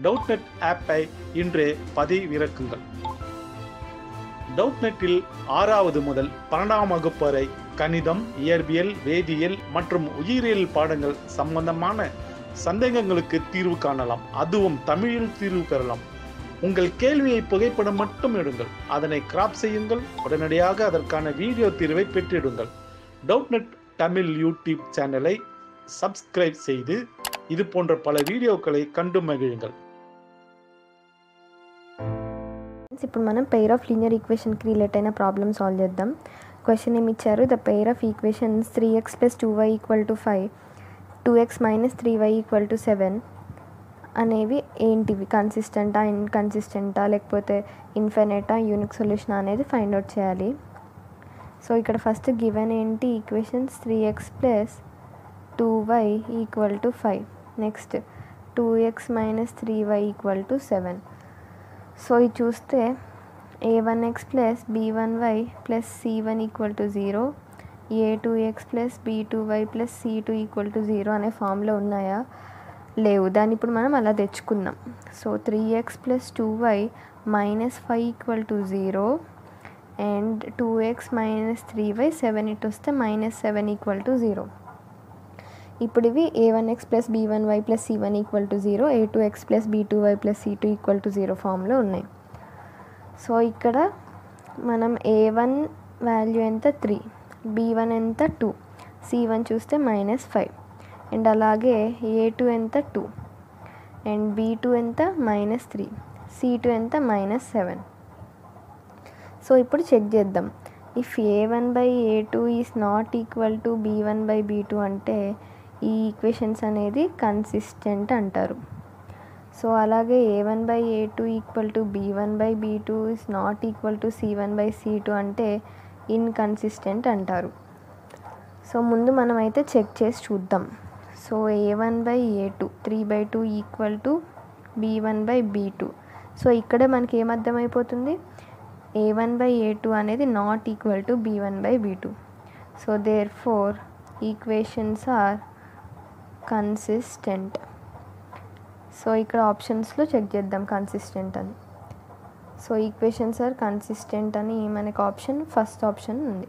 டவுட்நெட் ஆப்பை இன்றே பதிவிறக்குங்கள். டவுட்நெட்டில் 6வது முதல் 12ஆம் வகுப்பு வரை கணிதம், இயற்பியல், வேதியியல் மற்றும் உயிரியல் பாடங்கள் சம்பந்தமான சந்தேகங்களுக்கு தீர்வு காணலாம். அதுவும் தமிழில் தீர்வு பெறலாம். உங்கள் கேள்வியை புகைப்படம் மட்டும் எடுங்கள், அதனை கிராப் செய்யுங்கள், உடனடியாக அதற்கான வீடியோ தீர்வை பெற்றிடுங்கள். டவுட்நெட் தமிழ் யூடியூப் சேனலை சப்ஸ்கிரைப் செய்து இது போன்ற பல வீடியோக்களை கண்டு மகிழுங்கள். ఇప్పుడు మనం పెయిర్ ఆఫ్ లీనియర్ ఈక్వేషన్కి రిలేట్ అయిన ప్రాబ్లమ్ సాల్వ్ చేద్దాం. క్వశ్చన్ ఏమి ఇచ్చారు, the pair of equations 3x + 2y = 5, 2x - 3y = 7 అనేవి ఏంటివి? కన్సిస్టెంటా, ఇన్కన్సిస్టెంటా, లేకపోతే ఇన్ఫినిటా, యూనిక్ సొల్యూషన్ అనేది ఫైండ్ అవుట్ చేయాలి. సో ఇక్కడ ఫస్ట్ గివెన్ ఏంటి, equations 3x + 2y = 5, next 2x - 3y = 7. So ఇది చూస్తే a1x + b1y + c1 = 0, a2x + b2y + c2 = 0 అనే ఫామ్లో ఉన్నాయా? లేవు. దాన్ని ఇప్పుడు మనం అలా తెచ్చుకుందాం. So 3x + 2y - 5 = 0 and 2x - 3y 7 ఇటు వస్తే -7 = 0. ఇప్పుడు ఇవి a1x + b1y + c1 = 0, a2x + b2y + c2 = 0 ఫామ్లో ఉన్నాయి. సో ఇక్కడ మనం a1 వాల్యూ ఎంత 3, b1 ఎంత 2, c1 చూస్తే -5 అండ్ అలాగే a2 ఎంత 2 అండ్ b2 ఎంత -3, c2 ఎంత -7. సో ఇప్పుడు చెక్ చేద్దాం. If a1/a2 is not equal to b1/b2 అంటే ఈ ఈక్వేషన్స్ అనేది కన్సిస్టెంట్ అంటారు. సో అలాగే a1/a2 = b1/b2 is not equal to c1/c2 అంటే ఇన్కన్సిస్టెంట్ అంటారు. సో ముందు మనం అయితే చెక్ చేసి చూద్దాం. So a1/a2 3/2 = b1/b2. సో ఇక్కడే మనకి ఏమర్థమైపోతుంది, a1/a2 అనేది not equal to b1/b2. So therefore equations are consistent. So ఇక్కడ ఆప్షన్స్లో చెక్ చేద్దాం కన్సిస్టెంట్ అని. సో ఈక్వేషన్స్ ఆర్ కన్సిస్టెంట్ అని మనకు ఫస్ట్ ఆప్షన్ ఉంది.